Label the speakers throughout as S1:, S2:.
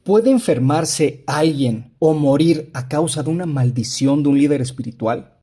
S1: ¿Puede enfermarse alguien o morir a causa de una maldición de un líder espiritual?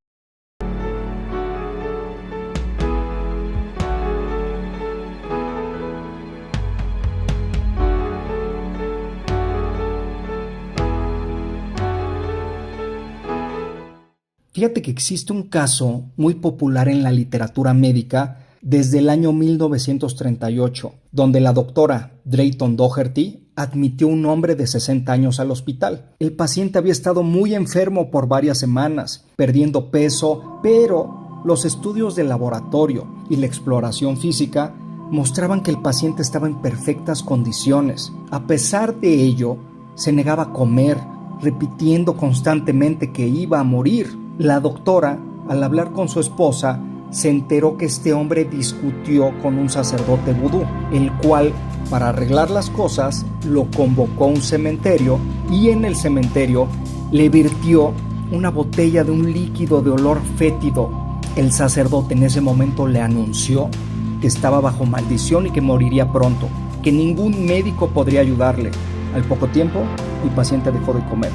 S1: Fíjate que existe un caso muy popular en la literatura médica desde el año 1938, donde la doctora Drayton Doherty admitió un hombre de 60 años al hospital. El paciente había estado muy enfermo por varias semanas, perdiendo peso, pero los estudios de laboratorio y la exploración física mostraban que el paciente estaba en perfectas condiciones. A pesar de ello, se negaba a comer, repitiendo constantemente que iba a morir. La doctora, al hablar con su esposa, se enteró que este hombre discutió con un sacerdote vudú, el cual, para arreglar las cosas, lo convocó a un cementerio y en el cementerio le virtió una botella de un líquido de olor fétido. El sacerdote en ese momento le anunció que estaba bajo maldición y que moriría pronto, que ningún médico podría ayudarle. Al poco tiempo, el paciente dejó de comer.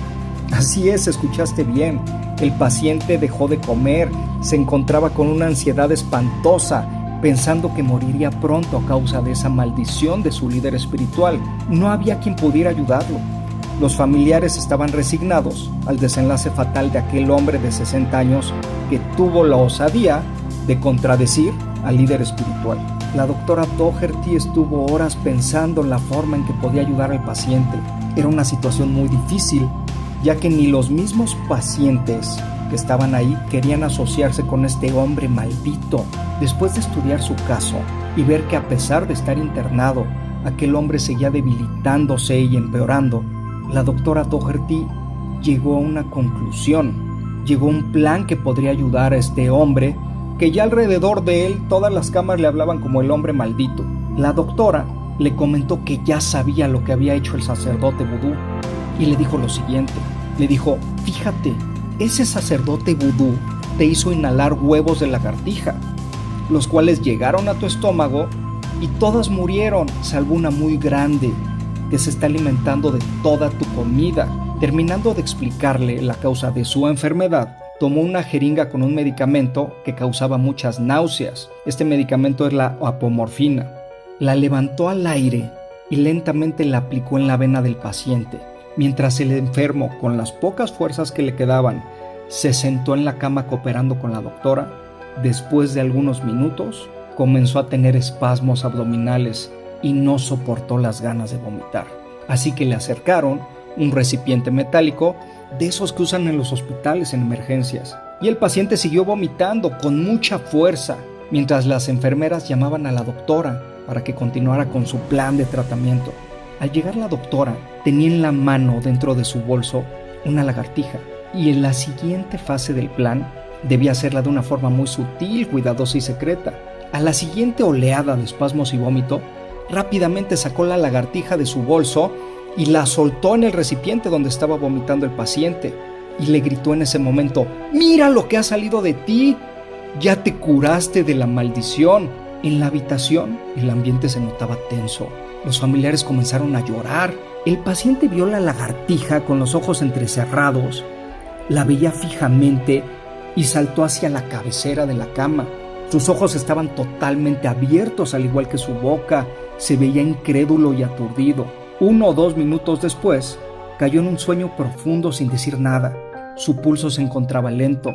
S1: Así es, escuchaste bien. El paciente dejó de comer, se encontraba con una ansiedad espantosa, pensando que moriría pronto a causa de esa maldición de su líder espiritual. No había quien pudiera ayudarlo. Los familiares estaban resignados al desenlace fatal de aquel hombre de 60 años que tuvo la osadía de contradecir al líder espiritual. La doctora Doherty estuvo horas pensando en la forma en que podía ayudar al paciente. Era una situación muy difícil, ya que ni los mismos pacientes que estaban ahí querían asociarse con este hombre maldito. Después de estudiar su caso y ver que a pesar de estar internado, aquel hombre seguía debilitándose y empeorando, la doctora Doherty llegó a una conclusión. Llegó a un plan que podría ayudar a este hombre, que ya alrededor de él todas las camas le hablaban como el hombre maldito. La doctora le comentó que ya sabía lo que había hecho el sacerdote vudú y le dijo lo siguiente. Le dijo: fíjate, ese sacerdote vudú te hizo inhalar huevos de lagartija, los cuales llegaron a tu estómago y todas murieron, salvo una muy grande que se está alimentando de toda tu comida. Terminando de explicarle la causa de su enfermedad, tomó una jeringa con un medicamento que causaba muchas náuseas. Este medicamento es la apomorfina. La levantó al aire y lentamente la aplicó en la vena del paciente. Mientras el enfermo, con las pocas fuerzas que le quedaban, se sentó en la cama cooperando con la doctora, después de algunos minutos comenzó a tener espasmos abdominales y no soportó las ganas de vomitar. Así que le acercaron un recipiente metálico de esos que usan en los hospitales en emergencias, y el paciente siguió vomitando con mucha fuerza, mientras las enfermeras llamaban a la doctora para que continuara con su plan de tratamiento. Al llegar la doctora, tenía en la mano, dentro de su bolso, una lagartija, y en la siguiente fase del plan debía hacerla de una forma muy sutil, cuidadosa y secreta. A la siguiente oleada de espasmos y vómito, rápidamente sacó la lagartija de su bolso y la soltó en el recipiente donde estaba vomitando el paciente, y le gritó en ese momento: «¡Mira lo que ha salido de ti! ¡Ya te curaste de la maldición!». En la habitación el ambiente se notaba tenso. Los familiares comenzaron a llorar. El paciente vio la lagartija con los ojos entrecerrados, la veía fijamente y saltó hacia la cabecera de la cama. Sus ojos estaban totalmente abiertos, al igual que su boca. Se veía incrédulo y aturdido. 1 o 2 minutos después, cayó en un sueño profundo sin decir nada. Su pulso se encontraba lento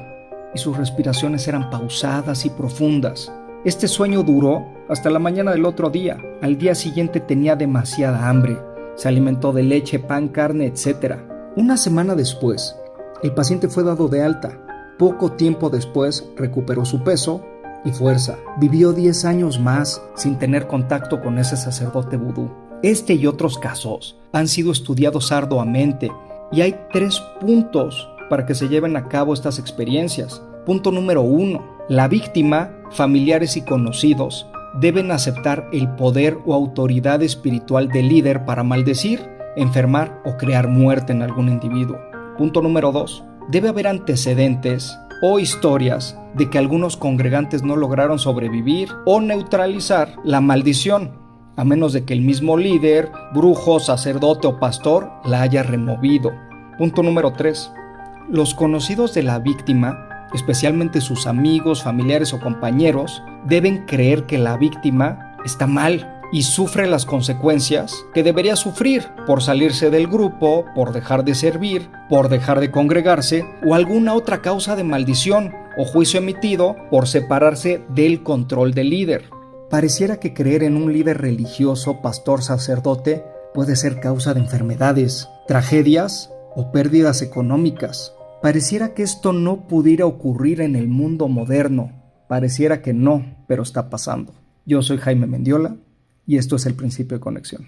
S1: y sus respiraciones eran pausadas y profundas. Este sueño duró hasta la mañana del otro día. Al día siguiente tenía demasiada hambre. Se alimentó de leche, pan, carne, etc. Una semana después, el paciente fue dado de alta. Poco tiempo después, recuperó su peso y fuerza. Vivió 10 años más sin tener contacto con ese sacerdote vudú. Este y otros casos han sido estudiados arduamente y hay 3 puntos para que se lleven a cabo estas experiencias. Punto número 1. La víctima, familiares y conocidos deben aceptar el poder o autoridad espiritual del líder para maldecir, enfermar o crear muerte en algún individuo. Punto número 2. Debe haber antecedentes o historias de que algunos congregantes no lograron sobrevivir o neutralizar la maldición. a menos de que el mismo líder, brujo, sacerdote o pastor la haya removido. Punto número 3. Los conocidos de la víctima, especialmente sus amigos, familiares o compañeros, deben creer que la víctima está mal y sufre las consecuencias que debería sufrir por salirse del grupo, por dejar de servir, por dejar de congregarse o alguna otra causa de maldición o juicio emitido por separarse del control del líder. Pareciera que creer en un líder religioso, pastor, sacerdote puede ser causa de enfermedades, tragedias o pérdidas económicas. Pareciera que esto no pudiera ocurrir en el mundo moderno. Pareciera que no, pero está pasando. Yo soy Jaime Mendiola y esto es El Principio de Conexión.